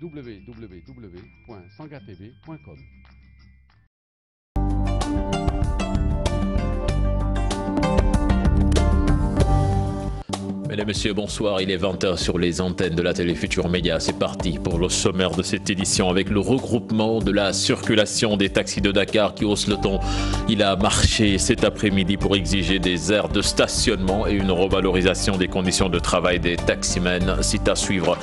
www.sangatv.com. Mesdames et messieurs, bonsoir. Il est 20h sur les antennes de la télé Futur Média. C'est parti pour le sommaire de cette édition avec le regroupement de la circulation des taxis de Dakar qui hausse le ton. Il a marché cet après-midi pour exiger des aires de stationnement et une revalorisation des conditions de travail des taximens. C'est à suivre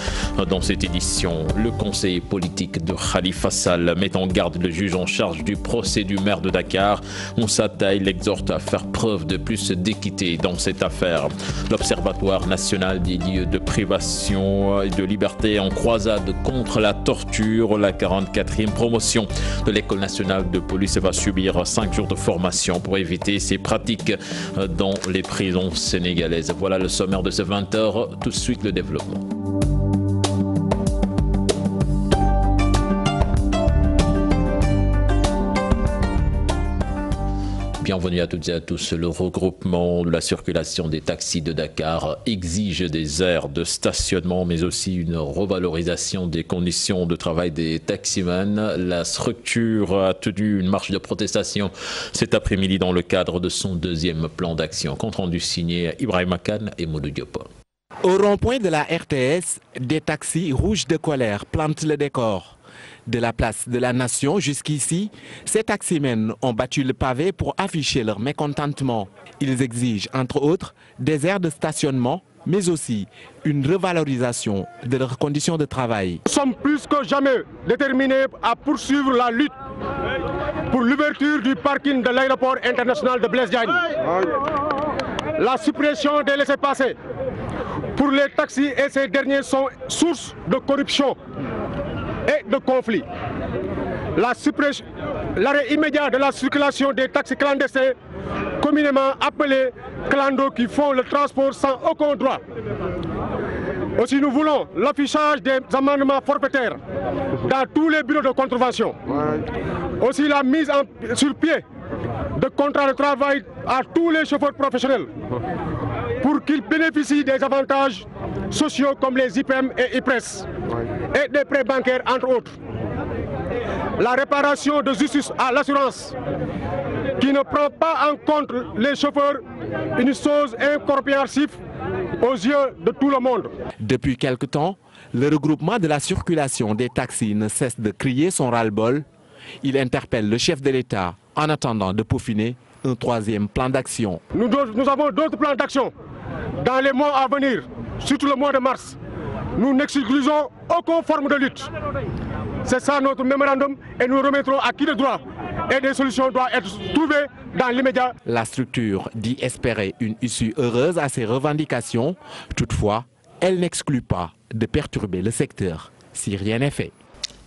dans cette édition. Le conseil politique de Khalifa Sall met en garde le juge en charge du procès du maire de Dakar. Moussa Taye l'exhorte à faire preuve de plus d'équité dans cette affaire. L'Observatoire national des lieux de privation et de liberté en croisade contre la torture. La 44e promotion de l'École nationale de police va subir 5 jours de formation pour éviter ces pratiques dans les prisons sénégalaises. Voilà le sommaire de ce 20h. Tout de suite le développement. Bienvenue à toutes et à tous. Le regroupement de la circulation des taxis de Dakar exige des aires de stationnement, mais aussi une revalorisation des conditions de travail des taximans. La structure a tenu une marche de protestation cet après-midi dans le cadre de son deuxième plan d'action. Compte rendu signé Ibrahima Kane et Modou Diop. Au rond-point de la RTS, des taxis rouges de colère plantent le décor. De la place de la Nation jusqu'ici, ces taximens ont battu le pavé pour afficher leur mécontentement. Ils exigent, entre autres, des aires de stationnement, mais aussi une revalorisation de leurs conditions de travail. Nous sommes plus que jamais déterminés à poursuivre la lutte pour l'ouverture du parking de l'aéroport international de Blaise Diagne. La suppression des laissez-passer pour les taxis et ces derniers sont source de corruption et de conflits. L'arrêt immédiat de la circulation des taxis clandestins, communément appelés clandos, qui font le transport sans aucun droit. Aussi, nous voulons l'affichage des amendements forfaitaires dans tous les bureaux de contravention. Aussi, la mise sur pied de contrats de travail à tous les chauffeurs professionnels pour qu'ils bénéficient des avantages sociaux comme les IPM et IPRES et des prêts bancaires, entre autres. La réparation de justice à l'assurance qui ne prend pas en compte les chauffeurs, une chose incompréhensible aux yeux de tout le monde. Depuis quelque temps, le regroupement de la circulation des taxis ne cesse de crier son ras-le-bol. Il interpelle le chef de l'État en attendant de peaufiner un troisième plan d'action. Nous avons d'autres plans d'action dans les mois à venir, surtout le mois de mars. Nous n'exclusons aucune forme de lutte. C'est ça notre mémorandum et nous remettrons à qui le droit. Et des solutions doivent être trouvées dans l'immédiat. La structure dit espérer une issue heureuse à ces revendications. Toutefois, elle n'exclut pas de perturber le secteur si rien n'est fait.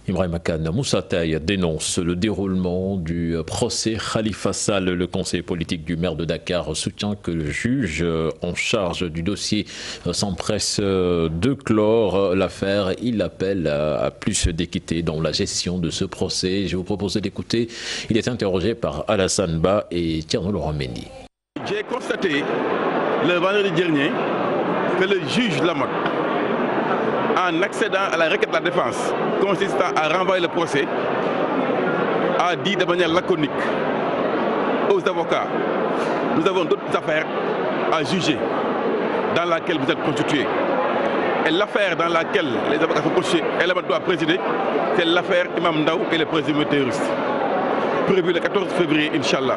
Ibrahima Kane, Moussa Taye dénonce le déroulement du procès Khalifa Sall. Le conseil politique du maire de Dakar soutient que le juge en charge du dossier s'empresse de clore l'affaire. Il appelle à plus d'équité dans la gestion de ce procès. Je vous propose d'écouter. Il est interrogé par Alassane Ba et Thierno Laurent Mendy. J'ai constaté le vendredi dernier que le juge Lamotte, en accédant à la requête de la défense consistant à renvoyer le procès, a dit de manière laconique aux avocats: nous avons d'autres affaires à juger dans laquelle vous êtes constitués. Et l'affaire dans laquelle les avocats sont constitués et Lamotte doit présider, c'est l'affaire Imam Ndaw et les présumés terroristes, prévu le 14 février, Inch'Allah.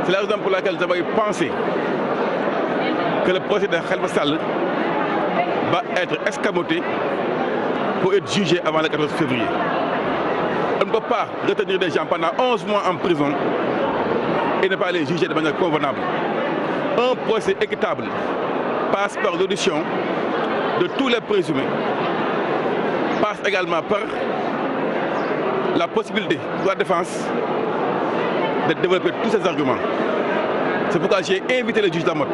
C'est la raison pour laquelle nous avons pensé que le procès de Khalifa Sall va être escamoté pour être jugé avant le 14 février. On ne peut pas retenir des gens pendant 11 mois en prison et ne pas les juger de manière convenable. Un procès équitable passe par l'audition de tous les présumés, passe également par la possibilité pour la défense de développer tous ces arguments. C'est pourquoi j'ai invité le juge Lamotte.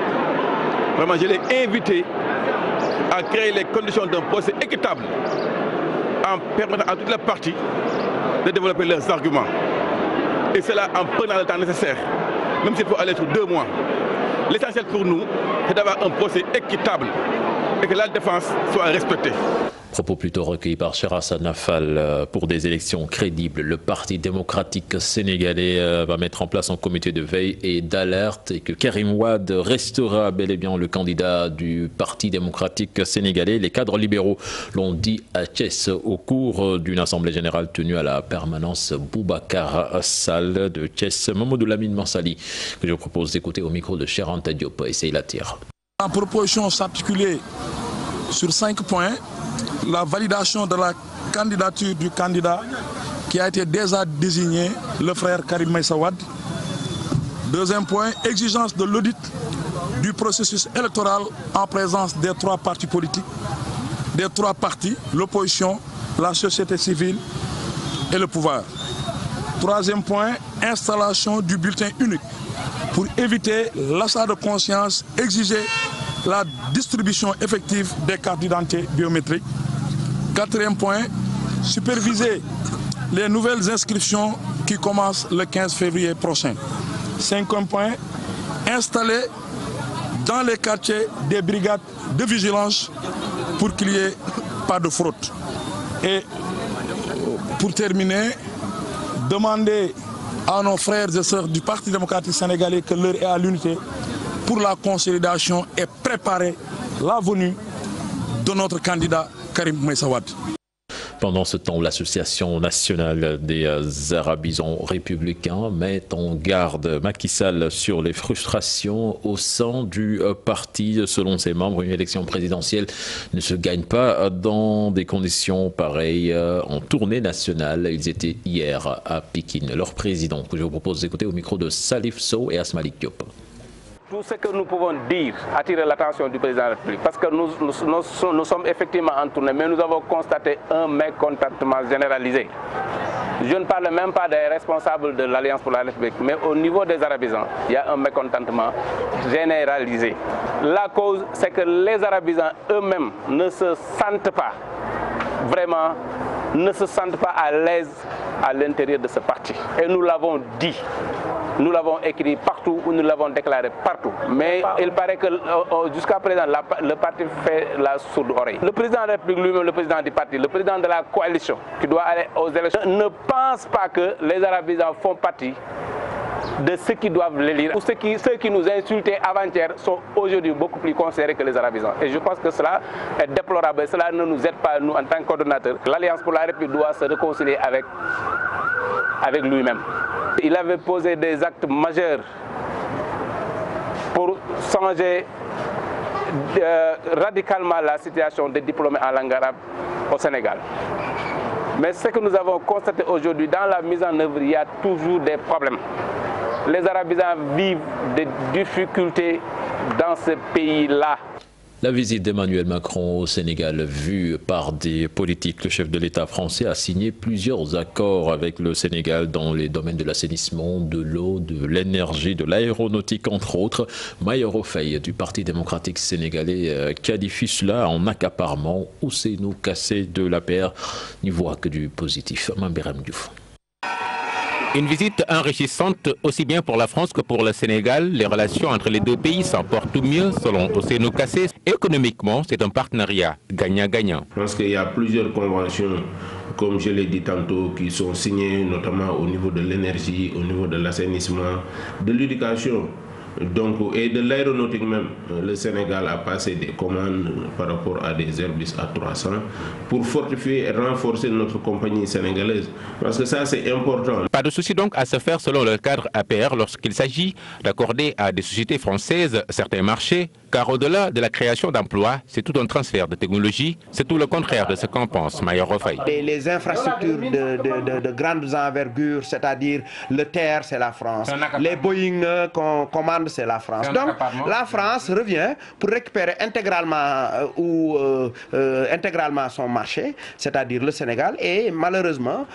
Vraiment, je l'ai invité à créer les conditions d'un procès équitable en permettant à toutes les parties de développer leurs arguments. Et cela en prenant le temps nécessaire, même s'il faut aller sur 2 mois. L'essentiel pour nous, c'est d'avoir un procès équitable et que la défense soit respectée. Propos plutôt recueillis par Cheras Nafal. Pour des élections crédibles, le Parti démocratique sénégalais va mettre en place un comité de veille et d'alerte et que Karim Wade restera bel et bien le candidat du Parti démocratique sénégalais. Les cadres libéraux l'ont dit à Thiès au cours d'une assemblée générale tenue à la permanence Boubacar Sall de Thiès. Mamadou Lamine Mansali, que je propose d'écouter au micro de Cheranta Diop et Seyla Tire. La proposition s'articulait sur 5 points. La validation de la candidature du candidat qui a été déjà désigné, le frère Karim Meïssa Wade. Deuxième point, exigence de l'audit du processus électoral en présence des 3 partis politiques, des 3 partis, l'opposition, la société civile et le pouvoir. Troisième point, installation du bulletin unique pour éviter l'achat de conscience, exiger la distribution effective des cartes d'identité biométriques. Quatrième point, superviser les nouvelles inscriptions qui commencent le 15 février prochain. Cinquième point, installer dans les quartiers des brigades de vigilance pour qu'il n'y ait pas de fraude. Et pour terminer, demander à nos frères et sœurs du Parti démocratique sénégalais que l'heure est à l'unité pour la consolidation et préparer la venue de notre candidat Karim Meïssa Wade. Pendant ce temps, l'Association nationale des arabisans républicains met en garde Macky Sall sur les frustrations au sein du parti. Selon ses membres, une élection présidentielle ne se gagne pas dans des conditions pareilles en tournée nationale. Ils étaient hier à Pékin. Leur président, que je vous propose d'écouter au micro de Salif Sow et Asmalik Diop. Tout ce que nous pouvons dire, attirer l'attention du président de la République, parce que nous sommes effectivement en tournée, mais nous avons constaté un mécontentement généralisé. Je ne parle même pas des responsables de l'Alliance pour la République, mais au niveau des arabisans, il y a un mécontentement généralisé. La cause, c'est que les arabisans eux-mêmes ne se sentent pas, vraiment, ne se sentent pas à l'aise à l'intérieur de ce parti. Et nous l'avons dit. Nous l'avons écrit partout, nous l'avons déclaré partout. Mais il paraît que jusqu'à présent, le parti fait la sourde oreille. Le président de la République lui-même, le président du parti, le président de la coalition qui doit aller aux élections, ne pense pas que les arabisans font partie de ceux qui doivent l'élire. Ceux qui nous insultaient avant-hier sont aujourd'hui beaucoup plus considérés que les arabisans. Et je pense que cela est déplorable. Cela ne nous aide pas, nous, en tant que coordonnateurs. L'Alliance pour la République doit se réconcilier avec lui-même. Il avait posé des actes majeurs pour changer radicalement la situation des diplômés en langue arabe au Sénégal. Mais ce que nous avons constaté aujourd'hui, dans la mise en œuvre, il y a toujours des problèmes. Les arabisans vivent des difficultés dans ce pays-là. La visite d'Emmanuel Macron au Sénégal, vue par des politiques, le chef de l'État français a signé plusieurs accords avec le Sénégal dans les domaines de l'assainissement, de l'eau, de l'énergie, de l'aéronautique, entre autres. Mayoro Faye du Parti démocratique sénégalais qualifie cela en accaparement. Ousseynou Kassé de l'APR n'y voit que du positif. Mamberem Diouf. Une visite enrichissante aussi bien pour la France que pour le Sénégal. Les relations entre les deux pays s'en portent mieux selon Ousseynou Kassé. Économiquement, c'est un partenariat gagnant-gagnant. Je pense qu'il y a plusieurs conventions, comme je l'ai dit tantôt, qui sont signées notamment au niveau de l'énergie, au niveau de l'assainissement, de l'éducation. Donc, et de l'aéronautique même, le Sénégal a passé des commandes par rapport à des Airbus A300 pour fortifier et renforcer notre compagnie sénégalaise. Parce que ça, c'est important. Pas de souci donc à se faire selon le cadre APR lorsqu'il s'agit d'accorder à des sociétés françaises certains marchés, car au-delà de la création d'emplois, c'est tout un transfert de technologie. C'est tout le contraire de ce qu'en pense Mayoro Faye. Les infrastructures de grandes envergures, c'est-à-dire le TER, c'est la France. Les Boeing qu'on commande, c'est la France. Donc la France revient pour récupérer intégralement intégralement son marché, c'est-à-dire le Sénégal. Et malheureusement,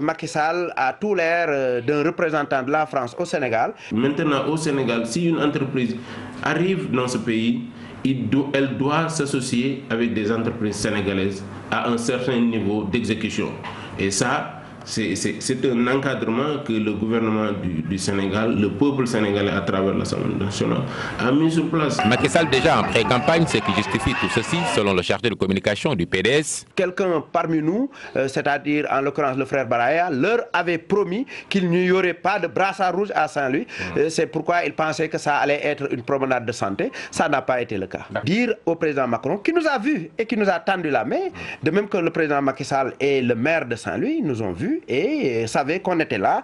Macky Sall a tout l'air d'un représentant de la France au Sénégal. Maintenant, au Sénégal, si une entreprise arrive dans ce pays, elle doit s'associer avec des entreprises sénégalaises à un certain niveau d'exécution. Et ça, c'est un encadrement que le gouvernement du Sénégal, le peuple sénégalais à travers l'Assemblée nationale a mis sur place. Macky Sall déjà en pré-campagne, ce qui justifie tout ceci, selon le chargé de communication du PDS. Quelqu'un parmi nous, c'est-à-dire en l'occurrence le frère Baraya, leur avait promis qu'il n'y aurait pas de brassard rouge à Saint-Louis. C'est pourquoi il pensait que ça allait être une promenade de santé. Ça n'a pas été le cas. Dire au président Macron, qui nous a vus et qui nous a tendu la main, de même que le président Macky Sall et le maire de Saint-Louis nous ont vus et savaient qu'on était là,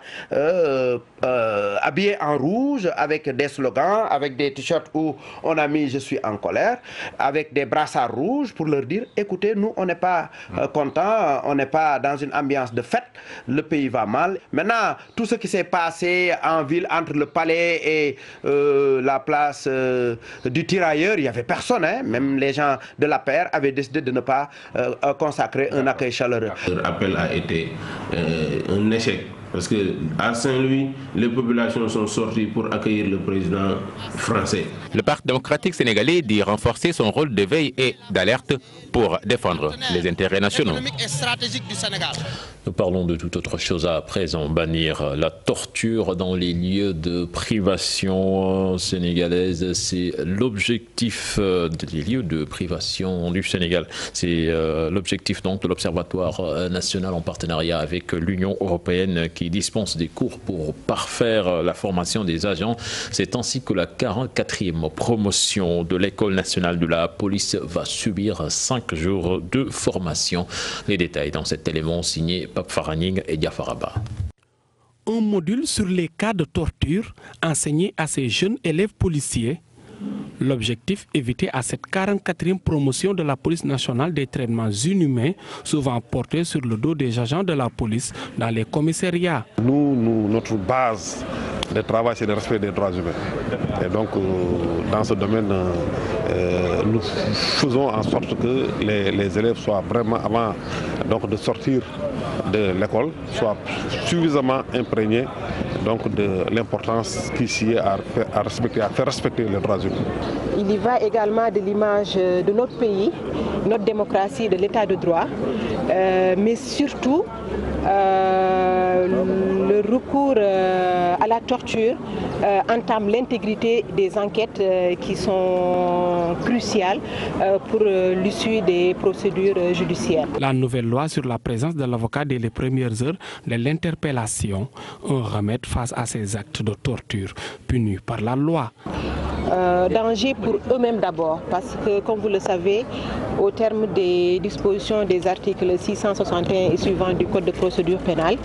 habillés en rouge, avec des slogans, avec des t-shirts où on a mis « Je suis en colère », avec des brassards rouges pour leur dire « Écoutez, nous, on n'est pas contents, on n'est pas dans une ambiance de fête, le pays va mal ». Maintenant, tout ce qui s'est passé en ville entre le palais et la place du Tirailleur, il n'y avait personne, hein? Même les gens de la paire avaient décidé de ne pas consacrer un accueil chaleureux. Leur appel a été un échec. Parce qu'à Saint-Louis, les populations sont sorties pour accueillir le président français. Le Parti démocratique sénégalais dit renforcer son rôle de veille et d'alerte pour défendre les intérêts nationaux. Nous parlons de toute autre chose à présent, bannir la torture dans les lieux de privation sénégalaise. C'est l'objectif des lieux de privation du Sénégal. C'est l'objectif donc de l'Observatoire national en partenariat avec l'Union européenne qui dispense des cours pour parfaire la formation des agents. C'est ainsi que la 44e promotion de l'École nationale de la police va subir 5 jours de formation. Les détails dans cet élément signé Pape Faraning et Diafaraba. Un module sur les cas de torture enseigné à ces jeunes élèves policiers. L'objectif, éviter à cette 44e promotion de la police nationale des traitements inhumains, souvent portés sur le dos des agents de la police dans les commissariats. Notre base de travail, c'est le respect des droits humains. Et donc, dans ce domaine, nous faisons en sorte que les élèves soient vraiment, avant donc, de sortir de l'école, soient suffisamment imprégnés donc, de l'importance qu'ici est à faire respecter les droits humains. Il y va également de l'image de notre pays, notre démocratie, de l'état de droit, mais surtout le recours à la torture entame l'intégrité des enquêtes qui sont cruciales pour l'issue des procédures judiciaires. La nouvelle loi sur la présence de l'avocat dès les premières heures de l'interpellation, un remède face à ces actes de torture punis par la loi. Danger pour eux-mêmes d'abord, parce que, comme vous le savez, au terme des dispositions des articles 661 et suivants du Code de procédure pénale,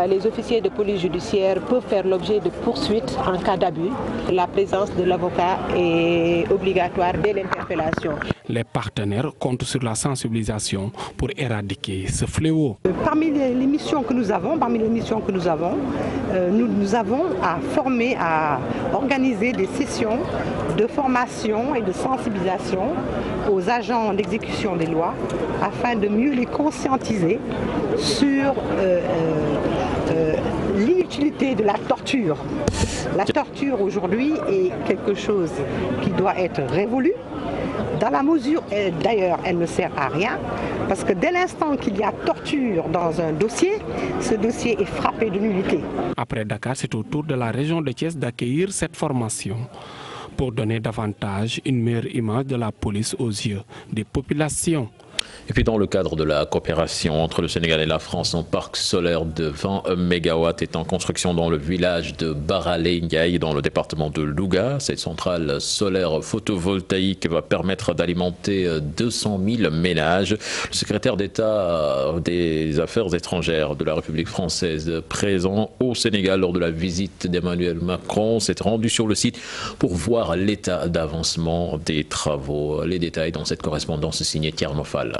les officiers de police judiciaire peuvent faire l'objet de poursuites en cas d'abus. La présence de l'avocat est obligatoire dès l'interpellation. Les partenaires comptent sur la sensibilisation pour éradiquer ce fléau. Parmi les missions que nous avons, nous avons à former, à organiser des sessions de formation et de sensibilisation aux agents d'exécution des lois afin de mieux les conscientiser sur l'inutilité de la torture. La torture aujourd'hui est quelque chose qui doit être révolu. Dans la mesure, d'ailleurs, elle ne sert à rien, parce que dès l'instant qu'il y a torture dans un dossier, ce dossier est frappé de nullité. Après Dakar, c'est au tour de la région de Thiès d'accueillir cette formation pour donner davantage une meilleure image de la police aux yeux des populations. Et puis dans le cadre de la coopération entre le Sénégal et la France, un parc solaire de 20 MW est en construction dans le village de Baralé Ndiaye dans le département de Louga. Cette centrale solaire photovoltaïque va permettre d'alimenter 200 000 ménages. Le secrétaire d'État des Affaires étrangères de la République française présent au Sénégal lors de la visite d'Emmanuel Macron s'est rendu sur le site pour voir l'état d'avancement des travaux. Les détails dans cette correspondance signée Thierno Fall.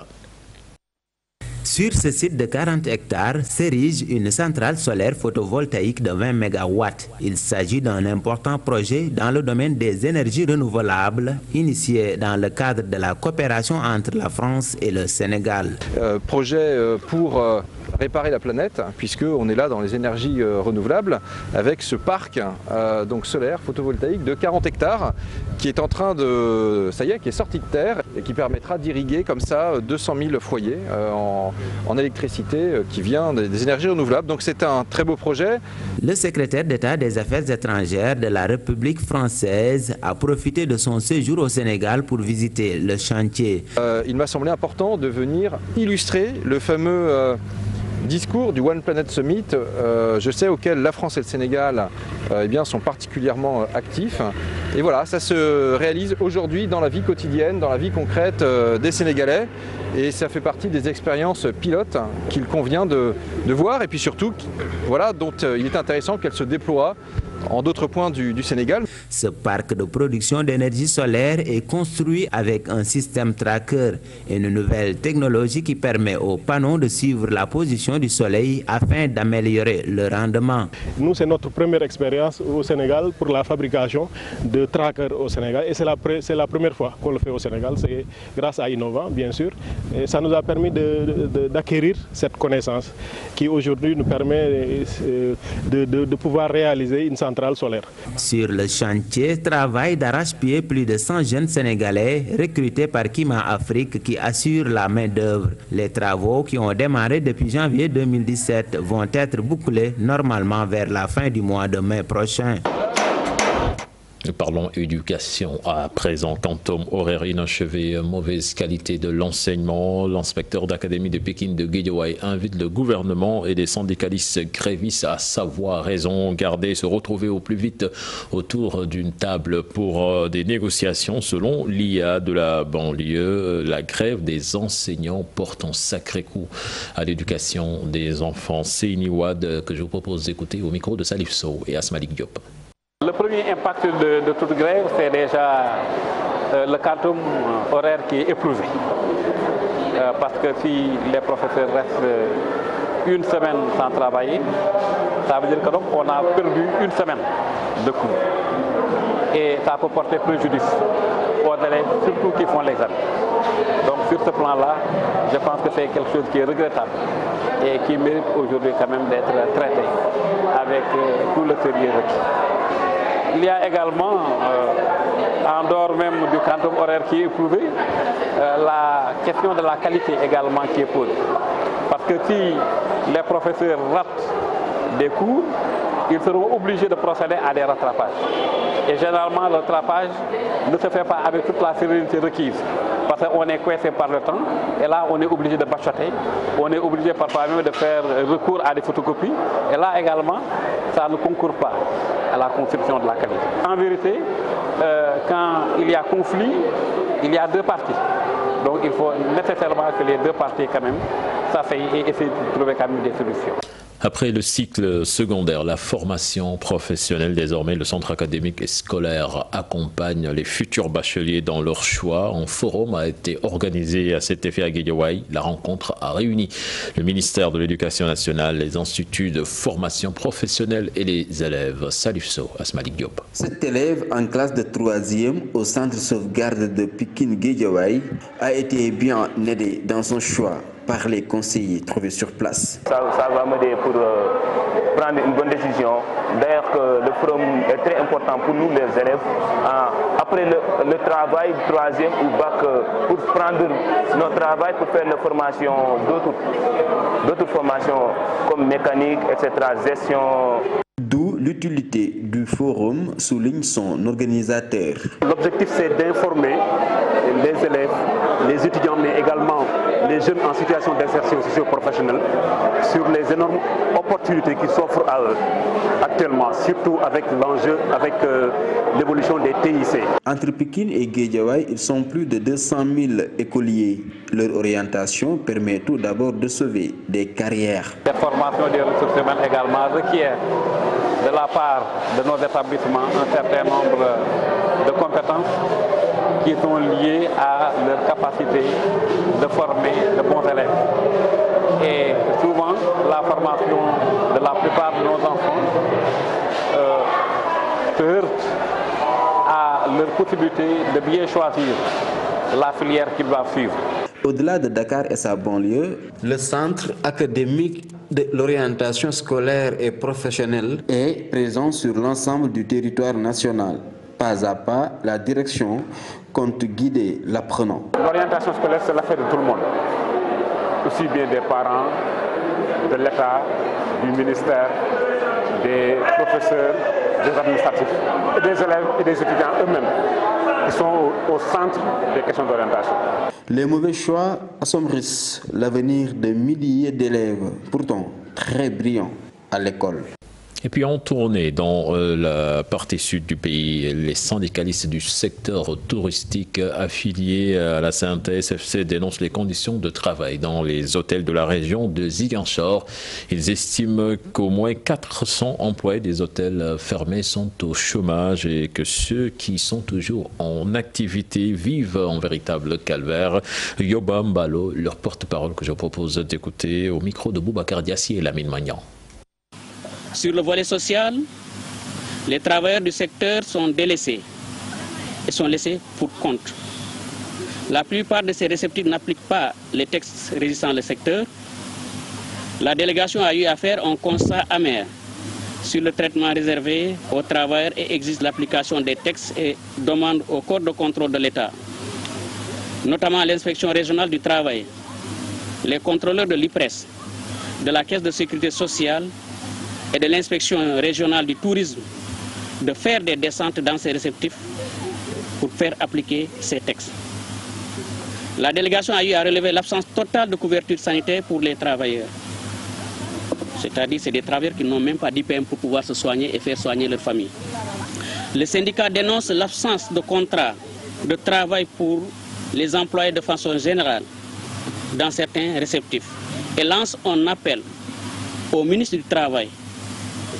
Sur ce site de 40 hectares s'érige une centrale solaire photovoltaïque de 20 MW. Il s'agit d'un important projet dans le domaine des énergies renouvelables, initié dans le cadre de la coopération entre la France et le Sénégal. Projet pour réparer la planète, puisqu'on est là dans les énergies renouvelables, avec ce parc donc solaire, photovoltaïque de 40 hectares, qui est en train de, ça y est, qui est sorti de terre, et qui permettra d'irriguer comme ça 200 000 foyers en électricité qui vient des énergies renouvelables. Donc c'est un très beau projet. Le secrétaire d'État des Affaires étrangères de la République française a profité de son séjour au Sénégal pour visiter le chantier. Il m'a semblé important de venir illustrer le fameux discours du One Planet Summit, je sais, auquel la France et le Sénégal eh bien, sont particulièrement actifs. Et voilà, ça se réalise aujourd'hui dans la vie quotidienne, dans la vie concrète des Sénégalais. Et ça fait partie des expériences pilotes qu'il convient de voir, et puis surtout, voilà, dont il est intéressant qu'elles se déploient en d'autres points du Sénégal. Ce parc de production d'énergie solaire est construit avec un système tracker, une nouvelle technologie qui permet aux panneaux de suivre la position du soleil afin d'améliorer le rendement. Nous, c'est notre première expérience au Sénégal pour la fabrication de trackers au Sénégal, et c'est la première fois qu'on le fait au Sénégal. C'est grâce à Innova, bien sûr. Et ça nous a permis d'acquérir cette connaissance qui aujourd'hui nous permet de pouvoir réaliser une centrale solaire. Sur le chantier, travaillent d'arrache-pied plus de 100 jeunes Sénégalais recrutés par Kima Afrique qui assure la main-d'œuvre. Les travaux qui ont démarré depuis janvier 2017 vont être bouclés normalement vers la fin du mois de mai prochain. Nous parlons éducation à présent. Quantum horaire inachevé, mauvaise qualité de l'enseignement. L'inspecteur d'académie de Pékin de Guédiawaye invite le gouvernement et les syndicalistes grévistes à savoir raison garder, se retrouver au plus vite autour d'une table pour des négociations. Selon l'IA de la banlieue, la grève des enseignants porte un sacré coup à l'éducation des enfants. C'est Iniwad que je vous propose d'écouter au micro de Salif Sow et Asmalik Diop. Le premier impact de toute grève, c'est déjà le quantum horaire qui est éprouvé. Parce que si les professeurs restent une semaine sans travailler, ça veut dire que donc on a perdu une semaine de cours. Et ça peut porter préjudice aux élèves, surtout qui font l'examen. Donc sur ce plan-là, je pense que c'est quelque chose qui est regrettable et qui mérite aujourd'hui quand même d'être traité avec tout le sérieux requis. Il y a également, en dehors même du quantum horaire qui est éprouvé, la question de la qualité également qui est posée. Parce que si les professeurs ratent des cours, ils seront obligés de procéder à des rattrapages. Et généralement, le rattrapage ne se fait pas avec toute la sérénité requise. Parce qu'on est coincé par le temps, et là on est obligé de bachoter, on est obligé parfois même de faire recours à des photocopies, et là également, ça ne concourt pas à la construction de la qualité. En vérité, quand il y a conflit, il y a deux parties. Donc il faut nécessairement que les deux parties quand même s'asseyent et essayer de trouver quand même des solutions. Après le cycle secondaire, la formation professionnelle, désormais le centre académique et scolaire accompagne les futurs bacheliers dans leur choix. Un forum a été organisé à cet effet à Guédiawaye. La rencontre a réuni le ministère de l'Éducation nationale, les instituts de formation professionnelle et les élèves. Salif Sow, Asmalik Diop. Cet élève en classe de 3e au centre sauvegarde de Pékin Guédiawaye a été bien aidé dans son choix par les conseillers trouvés sur place. Ça va m'aider pour prendre une bonne décision. D'ailleurs, le forum est très important pour nous, les élèves. Après le travail du 3e ou bac, pour prendre notre travail pour faire la formation d'autres formations comme mécanique, etc., gestion. D'où l'utilité du forum, souligne son organisateur. L'objectif, c'est d'informer les élèves, les étudiants, mais également les jeunes en situation d'insertion socio-professionnelle sur les énormes opportunités qui s'offrent à eux actuellement, surtout avec l'enjeu, avec l'évolution des TIC. Entre Pékin et Guédiawaye, ils sont plus de 200 000 écoliers. Leur orientation permet tout d'abord de sauver des carrières. La formation des ressources humaines également requiert de la part de nos établissements un certain nombre de compétences qui sont liées à leur capacité de former de bons élèves. Et souvent, la formation de la plupart de nos enfants se heurte à leur possibilité de bien choisir la filière qu'ils doivent suivre. Au-delà de Dakar et sa banlieue, le centre académique de l'orientation scolaire et professionnelle est présent sur l'ensemble du territoire national. Pas à pas, la direction compte guider l'apprenant. L'orientation scolaire, c'est l'affaire de tout le monde, aussi bien des parents, de l'État, du ministère, des professeurs, des administratifs, et des élèves et des étudiants eux-mêmes qui sont au centre des questions d'orientation. Les mauvais choix assombrissent l'avenir de milliers d'élèves, pourtant très brillants à l'école. Et puis en tournée dans la partie sud du pays, les syndicalistes du secteur touristique affiliés à la CNTS-FC dénoncent les conditions de travail dans les hôtels de la région de Ziguinchor. Ils estiment qu'au moins 400 employés des hôtels fermés sont au chômage et que ceux qui sont toujours en activité vivent en véritable calvaire. Yoba Mbalo, leur porte-parole que je propose d'écouter au micro de Boubacar Diassi et Lamine Magnan. Sur le volet social, les travailleurs du secteur sont délaissés et sont laissés pour compte. La plupart de ces réceptifs n'appliquent pas les textes régissant le secteur. La délégation a eu à faire un constat amer sur le traitement réservé aux travailleurs et exige l'application des textes et demande au corps de contrôle de l'État, notamment l'inspection régionale du travail, les contrôleurs de l'IPRES, de la Caisse de sécurité sociale et de l'inspection régionale du tourisme de faire des descentes dans ces réceptifs pour faire appliquer ces textes. La délégation a eu à relever l'absence totale de couverture sanitaire pour les travailleurs. C'est-à-dire c'est des travailleurs qui n'ont même pas d'IPM pour pouvoir se soigner et faire soigner leur famille. Le syndicat dénonce l'absence de contrat de travail pour les employés de façon générale dans certains réceptifs et lance un appel au ministre du Travail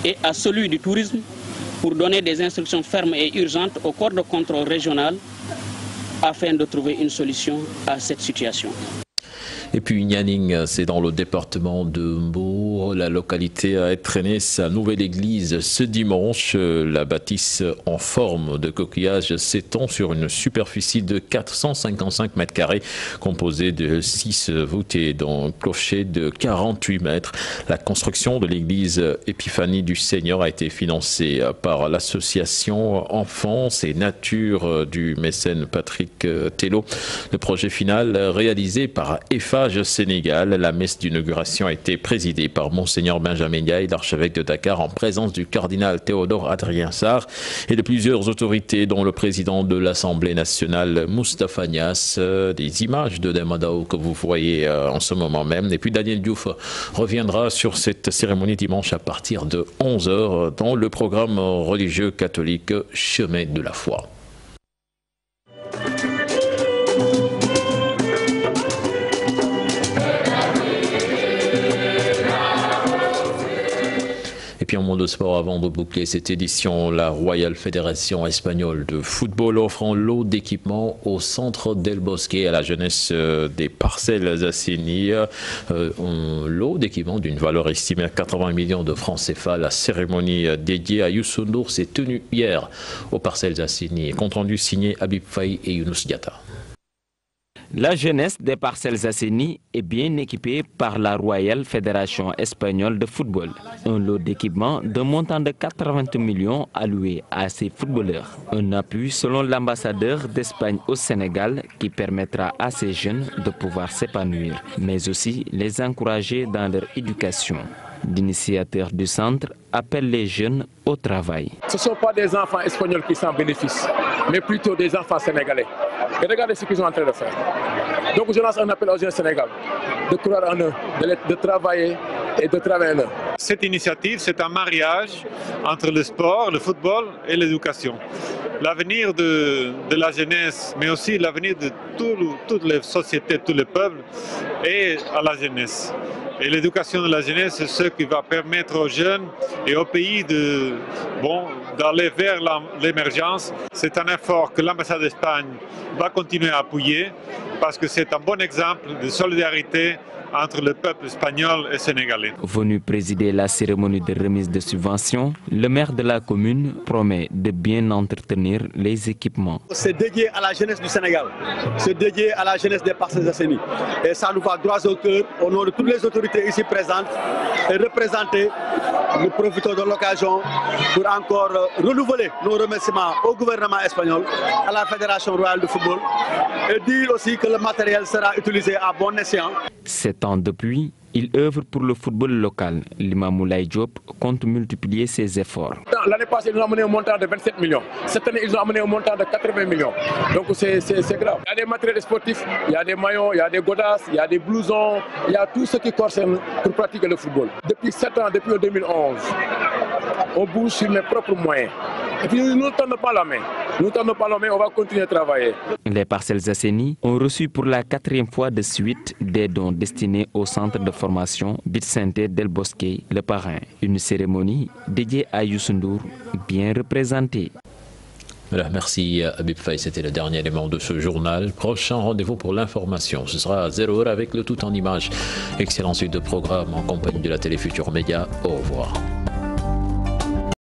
et à celui du tourisme pour donner des instructions fermes et urgentes au corps de contrôle régional afin de trouver une solution à cette situation. Et puis Nianing, c'est dans le département de Mbour. La localité a étrenné sa nouvelle église ce dimanche. La bâtisse en forme de coquillage s'étend sur une superficie de 455 mètres carrés, composée de 6 voûtes et d'un clocher de 48 mètres. La construction de l'église Épiphanie du Seigneur a été financée par l'association Enfance et Nature du mécène Patrick Tello. Le projet final réalisé par EFA Sénégal. La messe d'inauguration a été présidée par Monseigneur Benjamin Ndiaye, l'archevêque de Dakar, en présence du cardinal Théodore Adrien Sarr et de plusieurs autorités, dont le président de l'Assemblée nationale, Moustapha Niasse. Des images de Demadao que vous voyez en ce moment même. Et puis Daniel Diouf reviendra sur cette cérémonie dimanche à partir de 11h dans le programme religieux catholique Chemin de la foi. Et puis en monde de sport, avant de boucler cette édition, la Royal Fédération espagnole de football offre un lot d'équipements au centre del Bosque à la jeunesse des Parcelles Assainies. Un lot d'équipements d'une valeur estimée à 80 millions de francs CFA. La cérémonie dédiée à Youssou N'Dour s'est tenue hier aux Parcelles Assainies. Compte rendu signé Habib Faye et Younous Diatta. La jeunesse des Parcelles Assainies est bien équipée par la Royal Fédération espagnole de football. Un lot d'équipements d'un montant de 80 millions alloué à ces footballeurs. Un appui selon l'ambassadeur d'Espagne au Sénégal qui permettra à ces jeunes de pouvoir s'épanouir, mais aussi les encourager dans leur éducation. L'initiateur du centre appelle les jeunes au travail. Ce ne sont pas des enfants espagnols qui s'en bénéficient, mais plutôt des enfants sénégalais. Et regardez ce qu'ils sont en train de faire. Donc je lance un appel aux jeunes sénégalais de croire en eux, de travailler et de travailler en eux. Cette initiative, c'est un mariage entre le sport, le football et l'éducation. L'avenir de la jeunesse, mais aussi l'avenir de toutes les sociétés, tous les peuples, est à la jeunesse. Et l'éducation de la jeunesse, c'est ce qui va permettre aux jeunes et au pays d'aller vers l'émergence. C'est un effort que l'ambassade d'Espagne va continuer à appuyer parce que c'est un bon exemple de solidarité entre le peuple espagnol et sénégalais. Venu présider la cérémonie de remise de subventions, le maire de la commune promet de bien entretenir les équipements. C'est dédié à la jeunesse du Sénégal, c'est dédié à la jeunesse des Parcelles Assainies. Et ça nous va droit au cœur, au nom de toutes les autorités ici présentes et représentées. Nous profitons de l'occasion pour encore renouveler nos remerciements au gouvernement espagnol, à la Fédération royale de football et dire aussi que le matériel sera utilisé à bon escient. 7 ans depuis, il œuvre pour le football local. Limamoulaye Diop compte multiplier ses efforts. L'année passée, ils nous ont amené au montant de 27 millions. Cette année, ils ont amené au montant de 80 millions. Donc c'est grave. Il y a des matériels sportifs, il y a des maillots, il y a des godasses, il y a des blousons, il y a tout ce qui concerne pour pratiquer le football. Depuis 7 ans, depuis 2011, on bouge sur mes propres moyens. Et puis nous ne tendons pas la main. Nous ne tendons pas la main, on va continuer à travailler. Les Parcelles Assainies ont reçu pour la 4e fois de suite des dons destinés au centre de formation Bitsente Del Bosque, le parrain. Une cérémonie dédiée à Youssou Ndour, bien représentée. Voilà, merci Habib Faye, c'était le dernier élément de ce journal. Prochain rendez-vous pour l'information, ce sera à 0h avec le tout en images. Excellente suite de programme en compagnie de la télé Futur Média. Au revoir.